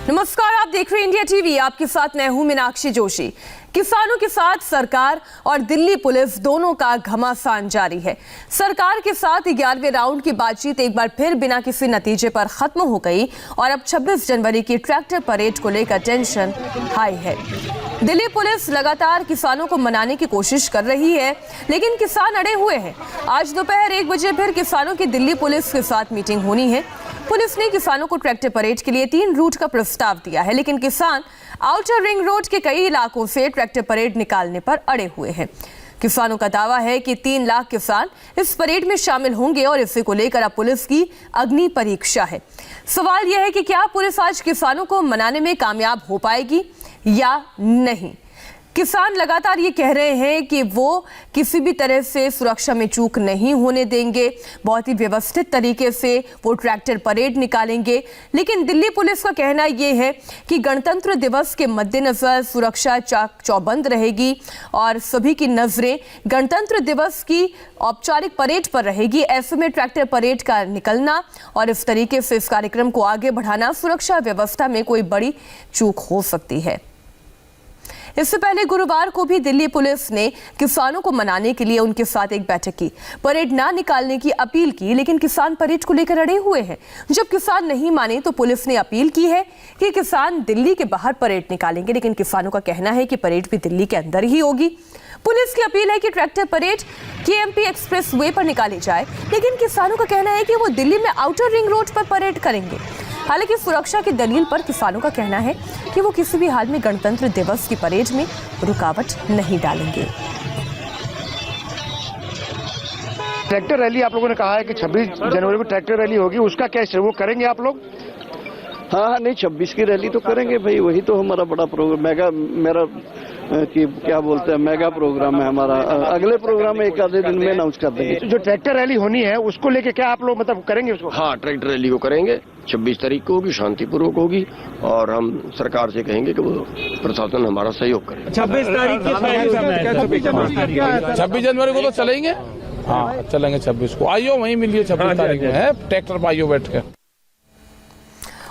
नमस्कार, आप देख रहे हैं इंडिया टीवी। आपके साथ मैं हूं मीनाक्षी जोशी। किसानों के साथ सरकार और दिल्ली पुलिस दोनों का घमासान जारी है। सरकार के साथ 11वें राउंड की बातचीत एक बार फिर बिना किसी नतीजे पर खत्म हो गई और अब 26 जनवरी की ट्रैक्टर परेड को लेकर टेंशन हाई है। दिल्ली पुलिस लगातार किसानों को मनाने की कोशिश कर रही है, लेकिन किसान अड़े हुए हैं। आज दोपहर 1 बजे फिर किसानों की दिल्ली पुलिस के साथ मीटिंग होनी है। पुलिस ने किसानों को ट्रैक्टर परेड के लिए 3 रूट का प्रस्ताव दिया है, लेकिन किसान आउटर रिंग रोड के कई इलाकों से ट्रैक्टर परेड निकालने पर अड़े हुए हैं। किसानों का दावा है कि 3 लाख किसान इस परेड में शामिल होंगे और इसी को लेकर अब पुलिस की अग्नि परीक्षा है। सवाल यह है कि क्या पुलिस आज किसानों को मनाने में कामयाब हो पाएगी या नहीं। किसान लगातार ये कह रहे हैं कि वो किसी भी तरह से सुरक्षा में चूक नहीं होने देंगे, बहुत ही व्यवस्थित तरीके से वो ट्रैक्टर परेड निकालेंगे। लेकिन दिल्ली पुलिस का कहना ये है कि गणतंत्र दिवस के मद्देनजर सुरक्षा चाक चौबंद रहेगी और सभी की नजरें गणतंत्र दिवस की औपचारिक परेड पर रहेगी। ऐसे में ट्रैक्टर परेड का निकलना और इस तरीके से इस कार्यक्रम को आगे बढ़ाना सुरक्षा व्यवस्था में कोई बड़ी चूक हो सकती है। इससे पहले गुरुवार को भी दिल्ली पुलिस ने किसानों को मनाने के लिए उनके साथ एक बैठक की, परेड ना निकालने की अपील की, लेकिन किसान परेड को लेकर अड़े हुए हैं। जब किसान नहीं माने तो पुलिस ने अपील की है कि किसान दिल्ली के बाहर परेड निकालेंगे, लेकिन किसानों का कहना है कि परेड भी दिल्ली के अंदर ही होगी। पुलिस की अपील है कि tractor parade KMP express way पर निकाली जाए, लेकिन किसानों का कहना है कि वो दिल्ली में आउटर रिंग रोड पर परेड करेंगे। हालांकि सुरक्षा की दलील पर किसानों का कहना है कि वो किसी भी हाल में गणतंत्र दिवस की परेड में रुकावट नहीं डालेंगे। ट्रैक्टर रैली आप लोगों ने कहा है कि 26 जनवरी को ट्रैक्टर रैली होगी, उसका क्या वो करेंगे आप लोग? हाँ, नहीं 26 की रैली तो करेंगे भाई, वही तो हमारा बड़ा प्रोग्राम मेरा कि क्या बोलते हैं मेगा प्रोग्राम है हमारा। अगले प्रोग्राम में एक आधे दिन में अनाउंस कर देंगे। जो ट्रैक्टर रैली होनी है उसको लेके क्या आप लोग मतलब करेंगे उसको? हाँ, ट्रैक्टर रैली को करेंगे, 26 तारीख को होगी, शांतिपूर्वक होगी और हम सरकार से कहेंगे कि वो प्रशासन हमारा सहयोग करे। 26 तारीख की 26 जनवरी को तो चलेंगे। हाँ चलेंगे 26 को। आइयो वहीं मिलिए 26 तारीख में है ट्रैक्टर पर, आइयो बैठ के।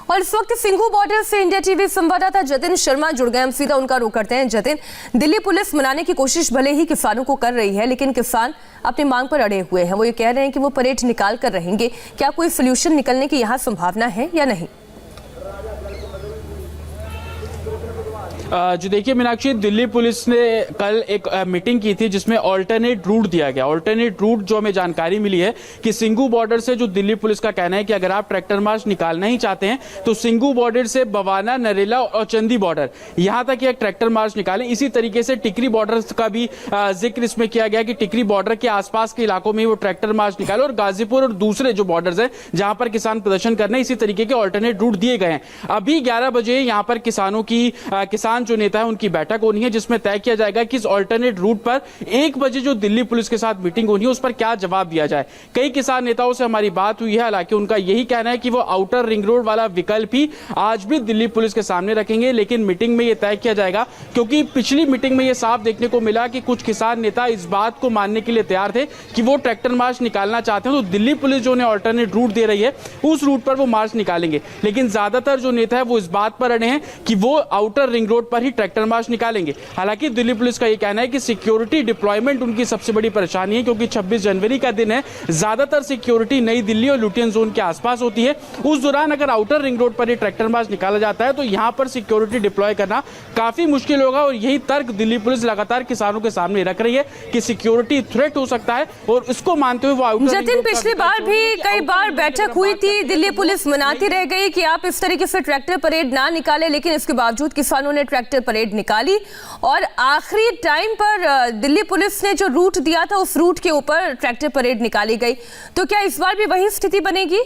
और इस वक्त सिंघू बॉर्डर से इंडिया टीवी संवाददाता जतिन शर्मा जुड़ गए। हम सीधा उनका रुख करते हैं। जतिन, दिल्ली पुलिस मनाने की कोशिश भले ही किसानों को कर रही है, लेकिन किसान अपनी मांग पर अड़े हुए हैं। वो ये कह रहे हैं कि वो परेड निकाल कर रहेंगे। क्या कोई सोल्यूशन निकलने की यहाँ संभावना है या नहीं? जो देखिए मीनाक्षी, दिल्ली पुलिस ने कल एक मीटिंग की थी जिसमें ऑल्टरनेट रूट दिया गया। ऑल्टरनेट रूट जो हमें जानकारी मिली है कि सिंघू बॉर्डर से जो दिल्ली पुलिस का कहना है कि अगर आप ट्रैक्टर मार्च निकालना ही चाहते हैं तो सिंघू बॉर्डर से बवाना, नरेला और चंदी बॉर्डर यहां तक एक ट्रैक्टर मार्च निकालें। इसी तरीके से टिकरी बॉर्डर का भी जिक्र इसमें किया गया कि टिकरी बॉर्डर के आसपास के इलाकों में वो ट्रैक्टर मार्च निकाले और गाजीपुर और दूसरे जो बॉर्डर है जहां पर किसान प्रदर्शन करने, इसी तरीके के ऑल्टरनेट रूट दिए गए हैं। अभी 11 बजे यहाँ पर किसानों की किसान जो नेता है उनकी बैठक होनी है जिसमें तय किया जाएगा कि इस ऑल्टरनेट रूट पर 1 बजे जो दिल्ली पुलिस के साथ मीटिंग होनी है उस पर क्या जवाब दिया जाए। कई किसान नेताओं से हमारी बात हुई है, हालांकि उनका यही कहना है कि वो आउटर रिंग रोड वाला विकल्प ही आज भी दिल्ली पुलिस के सामने रखेंगे, लेकिन मीटिंग में यह तय किया जाएगा। क्योंकि पिछली मीटिंग में यह साफ देखने को मिला कि कुछ किसान नेता इस बात को मानने के लिए तैयार थे कि वो ट्रैक्टर मार्च निकालना चाहते हैं तो दिल्ली पुलिस जो उन्हें ऑल्टरनेट रूट दे रही है उस रूट पर वो मार्च निकालेंगे। लेकिन ज्यादातर जो नेता है वो इस बात पर अड़े हैं कि वो आउटर रिंग रोड पर ही ट्रैक्टर मार्च निकालेंगे। हालांकि दिल्ली पुलिस का यह कहना है कि सिक्योरिटी डिप्लॉयमेंट उनकी सबसे बड़ी परेशानी है, क्योंकि 26 जनवरी का दिन है, ज्यादातर सिक्योरिटी नई दिल्ली और लुटियन जोन के आसपास होती है। उस दौरान अगर आउटर रिंग रोड पर ये ट्रैक्टर मार्च निकाला जाता है तो यहां पर सिक्योरिटी डिप्लॉय करना काफी मुश्किल होगा और यही तर्क दिल्ली पुलिस लगातार किसानों के सामने रख रही है कि सिक्योरिटी थ्रेट हो सकता है और इसको मानते हुए वो आउटर रिंग रोड। पिछली बार भी कई बार बैठक हुई थी, दिल्ली पुलिस मनाती रह गई कि आप इस तरीके से ट्रैक्टर परेड ना निकाले, लेकिन इसके बावजूद किसानों ने ट्रैक्टर परेड निकाली और आखिरी टाइम पर दिल्ली पुलिस ने जो रूट दिया था उस रूट के ऊपर ट्रैक्टर परेड निकाली गई। तो क्या इस बार भी वही स्थिति बनेगी?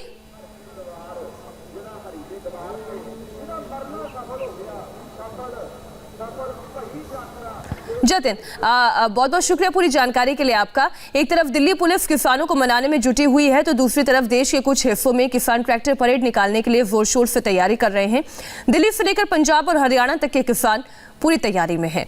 जतिन, बहुत बहुत शुक्रिया पूरी जानकारी के लिए आपका। एक तरफ दिल्ली पुलिस किसानों को मनाने में जुटी हुई है तो दूसरी तरफ देश के कुछ हिस्सों में किसान ट्रैक्टर परेड निकालने के लिए जोर शोर से तैयारी कर रहे हैं। दिल्ली से लेकर पंजाब और हरियाणा तक के किसान पूरी तैयारी में हैं।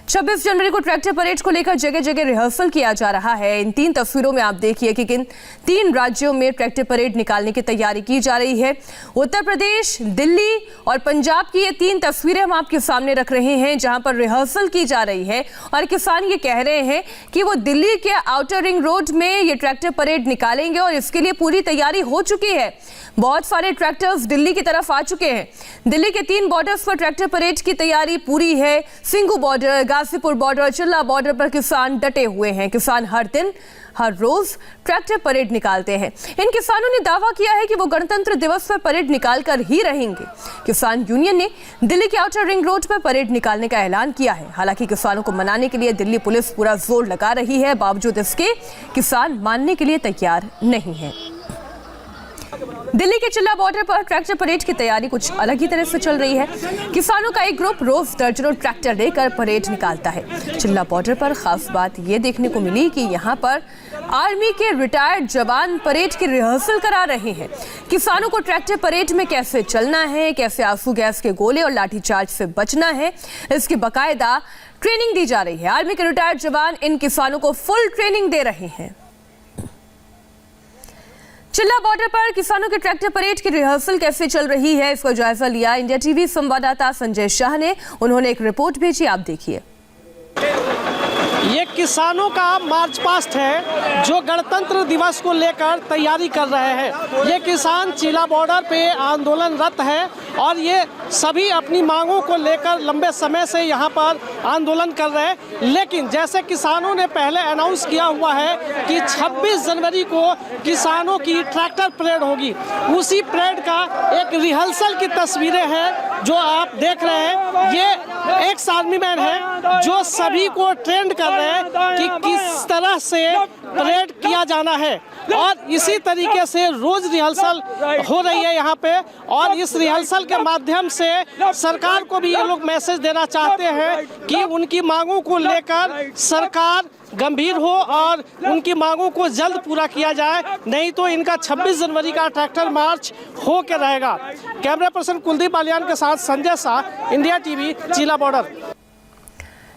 26 जनवरी को ट्रैक्टर परेड को लेकर जगह जगह रिहर्सल किया जा रहा है। इन 3 तस्वीरों में आप देखिए कि किन 3 राज्यों में ट्रैक्टर परेड निकालने की तैयारी की जा रही है। उत्तर प्रदेश, दिल्ली और पंजाब की ये 3 तस्वीरें हम आपके सामने रख रहे हैं, जहां पर रिहर्सल की जा रही है और किसान ये कह रहे हैं कि वो दिल्ली के आउटर रिंग रोड में ये ट्रैक्टर परेड निकालेंगे और इसके लिए पूरी तैयारी हो चुकी है। बहुत सारे ट्रैक्टर्स दिल्ली की तरफ आ चुके हैं। दिल्ली के 3 बॉर्डर्स पर ट्रैक्टर परेड की तैयारी पूरी है। सिंगू बॉर्डर, गाजीपुर बॉर्डर, चिल्ला बॉर्डर पर किसान डटे हुए हैं। किसान हर दिन, हर रोज ट्रैक्टर परेड निकालते हैं। इन किसानों ने दावा किया है कि वो गणतंत्र दिवस पर परेड निकालकर ही रहेंगे। किसान यूनियन ने दिल्ली के आउटर रिंग रोड पर परेड निकालने का ऐलान किया है। हालांकि किसानों को मनाने के लिए दिल्ली पुलिस पूरा जोर लगा रही है, बावजूद इसके किसान मानने के लिए तैयार नहीं है। दिल्ली के चिल्ला बॉर्डर पर ट्रैक्टर परेड की तैयारी कुछ अलग ही तरह से चल रही है। किसानों का एक ग्रुप रोज दर्जनों ट्रैक्टर लेकर परेड निकालता है। चिल्ला बॉर्डर पर खास बात यह देखने को मिली कि यहां पर आर्मी के रिटायर्ड जवान परेड की रिहर्सल करा रहे हैं। किसानों को ट्रैक्टर परेड में कैसे चलना है, कैसे आंसू गैस के गोले और लाठीचार्ज से बचना है, इसकी बाकायदा ट्रेनिंग दी जा रही है। आर्मी के रिटायर्ड जवान इन किसानों को फुल ट्रेनिंग दे रहे हैं। चिल्ला बॉर्डर पर किसानों के ट्रैक्टर परेड की रिहर्सल कैसे चल रही है, इसका जायजा लिया इंडिया टीवी संवाददाता संजय शाह ने। उन्होंने एक रिपोर्ट भेजी, आप देखिए। ये किसानों का मार्च पास्ट है जो गणतंत्र दिवस को लेकर तैयारी कर रहे हैं। ये किसान चिल्ला बॉर्डर पे आंदोलनरत है और ये सभी अपनी मांगों को लेकर लंबे समय से यहाँ पर आंदोलन कर रहे हैं। लेकिन जैसे किसानों ने पहले अनाउंस किया हुआ है कि 26 जनवरी को किसानों की ट्रैक्टर परेड होगी, उसी परेड का एक रिहर्सल की तस्वीरें हैं जो आप देख रहे हैं। ये एक्स आर्मी मैन है जो सभी को ट्रेंड कर रहे हैं कि किस तरह से परेड किया जाना है और इसी तरीके से रोज रिहर्सल हो रही है यहाँ पे। और इस रिहर्सल के माध्यम से सरकार को भी ये लोग मैसेज देना चाहते हैं कि उनकी मांगों को लेकर सरकार गंभीर हो और उनकी मांगों को जल्द पूरा किया जाए, नहीं तो इनका 26 जनवरी का ट्रैक्टर मार्च हो के रहेगा। कैमरा पर्सन कुलदीप बालियान के साथ संजय शाह, इंडिया टीवी, चिल्ला बॉर्डर।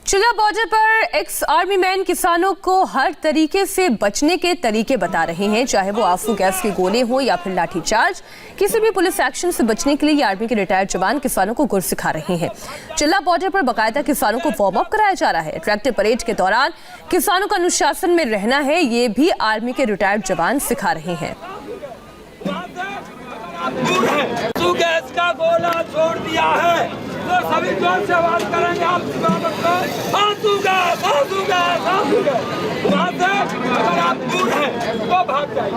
चिल्ला बॉर्डर पर एक्स आर्मी मैन किसानों को हर तरीके से बचने के तरीके बता रहे हैं, चाहे वो आंसू गैस के गोले हो या फिर लाठीचार्ज। किसी भी पुलिस एक्शन से बचने के लिए आर्मी के रिटायर्ड जवान किसानों को गुर सिखा रहे हैं। चिल्ला बॉर्डर पर बाकायदा किसानों को वार्म अप कराया जा रहा है। ट्रैक्टर परेड के दौरान किसानों को अनुशासन में रहना है, ये भी आर्मी के रिटायर्ड जवान सिखा रहे हैं। आंसू गैस का गोला छोड़ दिया है तो सभी जोर से आवाज करेंगे आप आंसू गैस, आंसू गैस, आंसू गैस। वहाँ से अगर आप दूर हैं तो भाग जाइए,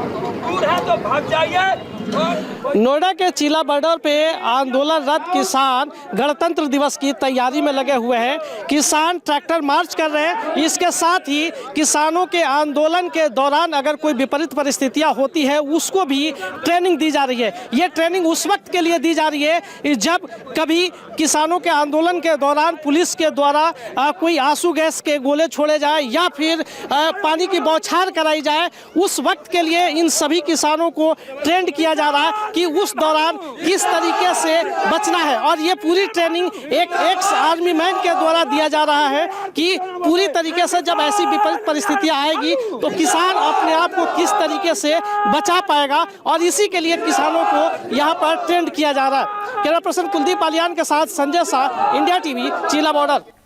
दूर है तो भाग जाइए। नोएडा के चिल्ला बॉर्डर पे आंदोलनरत किसान गणतंत्र दिवस की तैयारी में लगे हुए हैं। किसान ट्रैक्टर मार्च कर रहे हैं। इसके साथ ही किसानों के आंदोलन के दौरान अगर कोई विपरीत परिस्थितियां होती है उसको भी ट्रेनिंग दी जा रही है। ये ट्रेनिंग उस वक्त के लिए दी जा रही है जब कभी किसानों के आंदोलन के दौरान पुलिस के द्वारा कोई आंसू गैस के गोले छोड़े जाए या फिर पानी की बौछार कराई जाए, उस वक्त के लिए इन सभी किसानों को ट्रेंड किया जा रहा है कि उस दौरान किस तरीके से बचना है। और ये पूरी ट्रेनिंग एक एक्स आर्मी मैन के द्वारा दिया जा रहा है कि पूरी तरीके से जब ऐसी विपरीत परिस्थितियां आएगी तो किसान अपने आप को किस तरीके से बचा पाएगा, और इसी के लिए किसानों को यहाँ पर ट्रेंड किया जा रहा है। कैमरा पर्सन कुलदीप बालियान के साथ संजय शाह, इंडिया टीवी, चिल्ला बॉर्डर।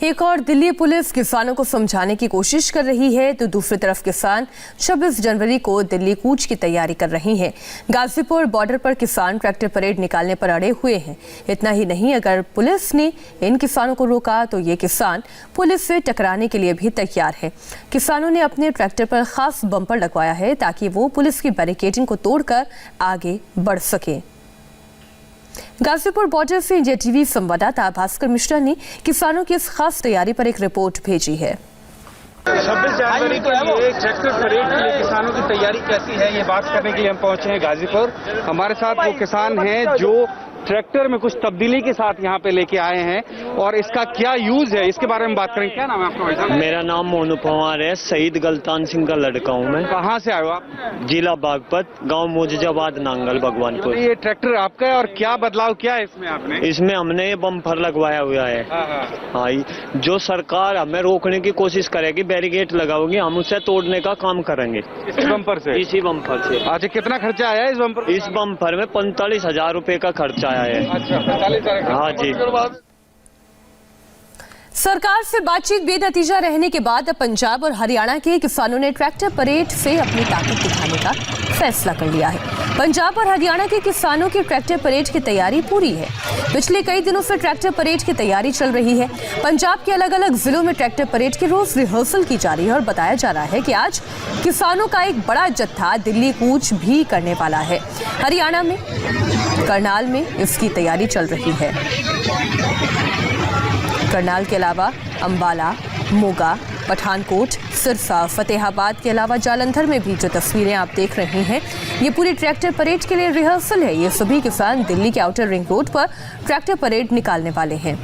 एक और दिल्ली पुलिस किसानों को समझाने की कोशिश कर रही है तो दूसरी तरफ किसान 26 जनवरी को दिल्ली कूच की तैयारी कर रहे हैं। गाजीपुर बॉर्डर पर किसान ट्रैक्टर परेड निकालने पर अड़े हुए हैं। इतना ही नहीं, अगर पुलिस ने इन किसानों को रोका तो ये किसान पुलिस से टकराने के लिए भी तैयार है। किसानों ने अपने ट्रैक्टर पर खास बम्पर लगवाया है ताकि वो पुलिस की बैरिकेडिंग को तोड़कर आगे बढ़ सके। गाजीपुर बॉर्डर से इंडिया टीवी संवाददाता भास्कर मिश्रा ने किसानों की इस खास तैयारी पर एक रिपोर्ट भेजी है। 26 जनवरी को ये ट्रैक्टर परेड के लिए किसानों की तैयारी कैसी है, ये बात करने के लिए हम पहुंचे हैं गाजीपुर। हमारे साथ वो किसान हैं जो ट्रैक्टर में कुछ तब्दीली के साथ यहाँ पे लेके आए हैं और इसका क्या यूज है इसके बारे में बात करेंगे। क्या नाम है आपका भाई साहब? मेरा नाम मोनू पवार है, शहीद गलतान सिंह का लड़का हूँ मैं। कहाँ से आए हो आप? जिला बागपत, गांव मोजाबाद, नांगल, भगवानपुर। ये ट्रैक्टर आपका है और क्या बदलाव किया है इसमें आपने? इसमें हमने ये बम्पर लगवाया हुआ है। हाँ, जो सरकार हमें रोकने की कोशिश करेगी, बैरिकेड लगाओगी, हम उसे तोड़ने का काम करेंगे। इस बम्पर से? इसी बम्पर से। अच्छा, कितना खर्चा आया इस बम्पर? इस बम्पर में 45,000 रुपए का खर्चा आया है। अच्छा, 45,000। हाँ जी। सरकार से बातचीत बेनतीजा रहने के बाद अब पंजाब और हरियाणा के किसानों ने ट्रैक्टर परेड से अपनी ताकत दिखाने का फैसला कर लिया है। पंजाब और हरियाणा के किसानों की ट्रैक्टर परेड की तैयारी पूरी है। पिछले कई दिनों से ट्रैक्टर परेड की तैयारी चल रही है। पंजाब के अलग अलग जिलों में ट्रैक्टर परेड की रोज रिहर्सल की जा रही है और बताया जा रहा है कि आज किसानों का एक बड़ा जत्था दिल्ली कूच भी करने वाला है। हरियाणा में करनाल में इसकी तैयारी चल रही है। करनाल के अलावा अंबाला, मोगा, पठानकोट, सिरसा, फतेहाबाद के अलावा जालंधर में भी जो तस्वीरें आप देख रहे हैं, ये पूरी ट्रैक्टर परेड के लिए रिहर्सल है। ये सभी किसान दिल्ली के आउटर रिंग रोड पर ट्रैक्टर परेड निकालने वाले हैं।